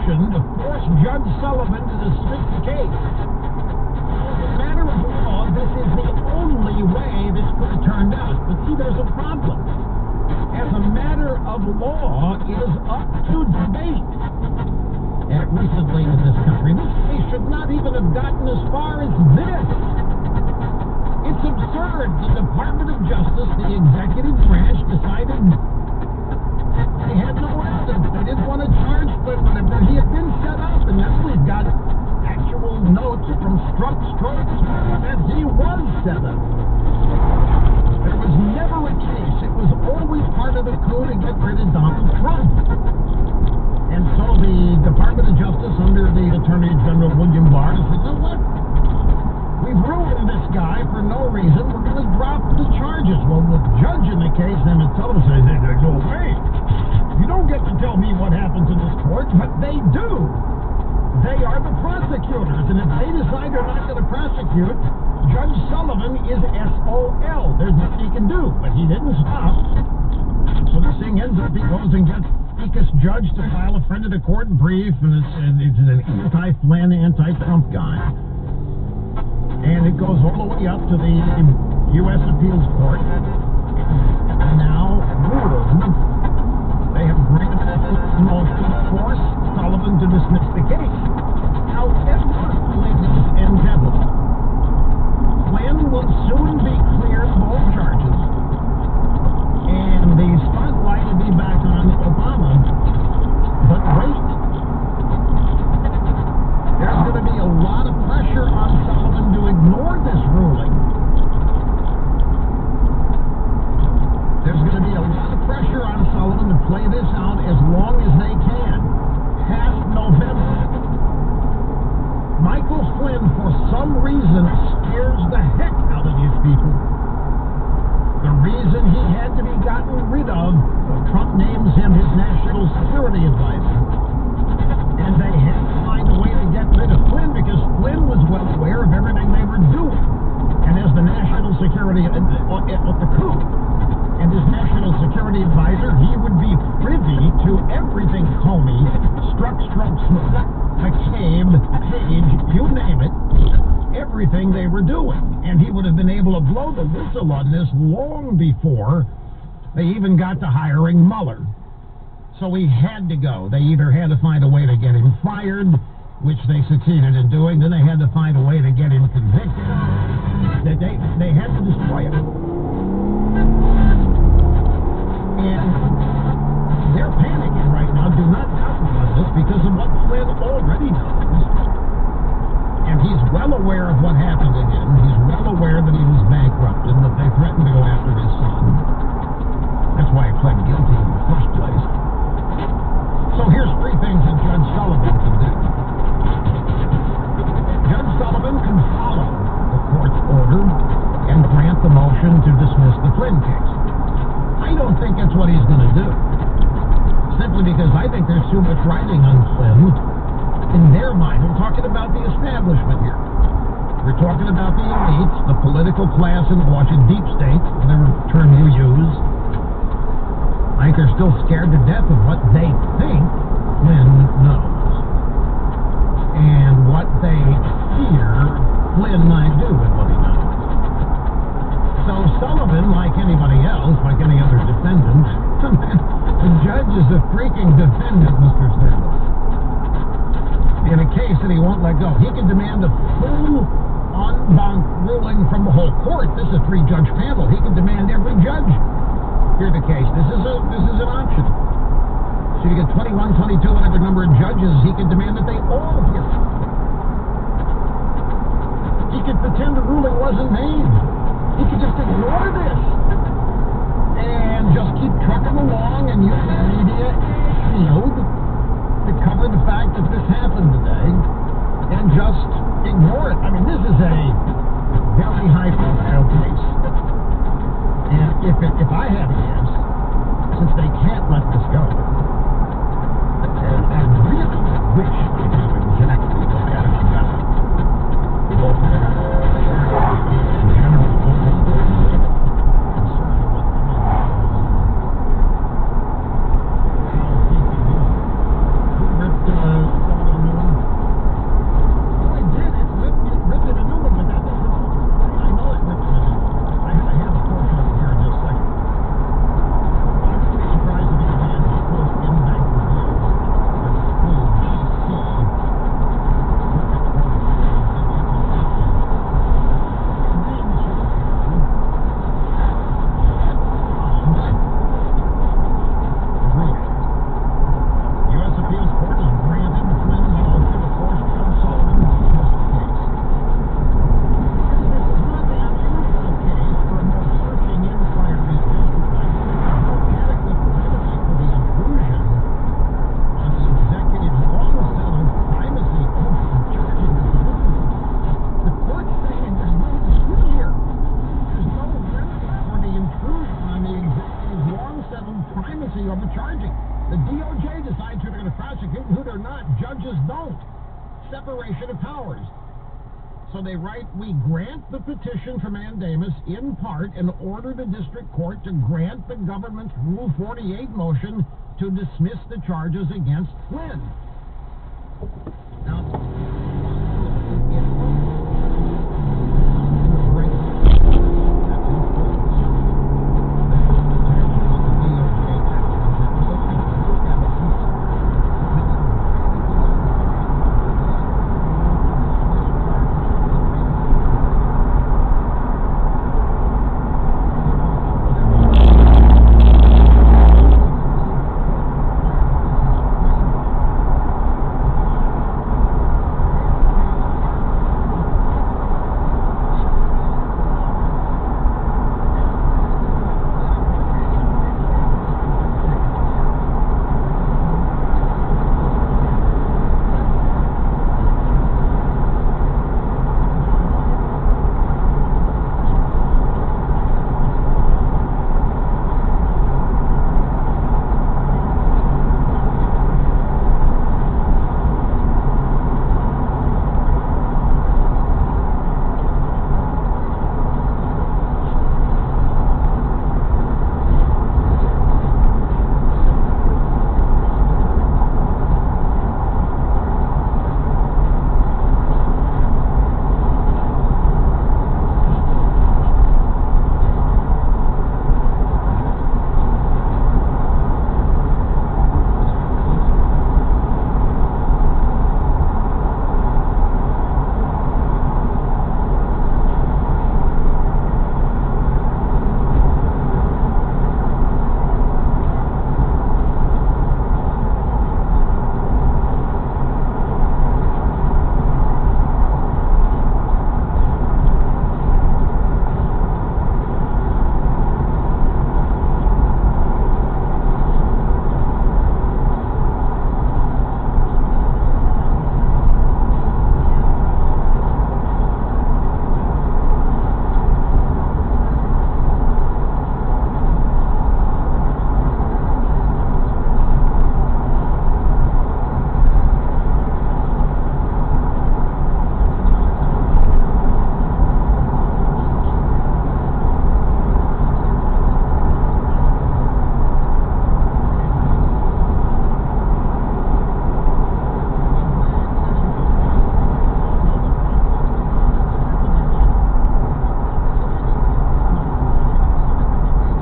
motion to force Judge Sullivan to dismiss the case. As a matter of law, this is the only way this could have turned out. But see, there's a problem. As a matter of law, it is up to debate. And recently in this country, this case should not even have gotten as far as this. It's absurd. The Department of Justice, the executive branch, decided they had no evidence. They didn't want to charge Flynn whatever. He had been set up, and now we've got actual notes from Strokes that he was set up. There was never a case. It was always part of the coup to get rid of Donald Trump. And so the Department of Justice, under the Attorney General William Barr, said, you know what? We've ruined this guy for no reason. We're going to drop the charges. Well, the judge in the case, Emmett Sullivan, says, no way. You don't get to tell me what happens in this court, but they do. They are the prosecutors, and if they decide they're not going to prosecute, Judge Sullivan is SOL. There's nothing he can do, but he didn't stop. So this thing ends up, he goes and gets weakest judge to file a friend of the court brief, and it's an anti-Flynn, anti-Trump guy. And it goes all the way up to the U.S. Appeals Court. And now, they have granted a motion to force Sullivan to dismiss the case. However, ladies and gentlemen, Flynn will soon be cleared of all charges, and the spotlight will be back on Obama. But wait, there's going to be a lot of pressure on Sullivan to ignore this ruling. There's going to be a lot of pressure on Sullivan to play this out as long as they can. Past November. Michael Flynn, for some reason, scares the heck out of these people. The reason he had to be gotten rid of, Trump names him his national security advisor. And they had to find a way to get rid of Flynn because Flynn was well aware of everything they were doing. And as the national security of the coup, and his national security advisor, he would be privy to everything Comey, Strokes, McCabe, Page, you name it, everything they were doing. And he would have been able to blow the whistle on this long before they even got to hiring Mueller. So he had to go. They either had to find a way to get him fired, which they succeeded in doing, then they had to find a way to get him convicted. They had to destroy him. And they're panicking right now. Do not doubt about this because of what Flynn already knows. And he's well aware of what happened to him. He's well aware that he was bankrupted, that they threatened to go after his son. That's why he pled guilty in the first place. So here's three things that Judge Sullivan can do. Judge Sullivan can follow the court's order and grant the motion to dismiss the Flynn case. I don't think that's what he's going to do. Simply because I think there's too much riding on Flynn in their mind. We're talking about the establishment here. We're talking about the elites, the political class in Washington, deep state, whatever term you use. I think they're still scared to death of what they think Flynn knows. And what they fear Flynn might do with what he knows. So Sullivan, like anybody else, like any other defendant, the judge is a freaking defendant, Mr. Stanley. In a case that he won't let go, he can demand a full en banc ruling from the whole court. This is a three-judge panel. He can demand every judge hear the case. This is an option. So you get 21, 22, whatever number of judges, he can demand that they all hear it. He could pretend the ruling wasn't made. He could just ignore this and just keep trucking along and use the media shield to cover the fact that this happened today and just ignore it. I mean, this is a very high-profile case. And if I had a guess, since they can't let this go, and I really wish I knew exactly what happened got in general. the overcharging. The DOJ decides who they're going to prosecute and who they're not. Judges don't. Separation of powers. So they write, we grant the petition for mandamus in part and order the district court to grant the government's Rule 48 motion to dismiss the charges against Flynn.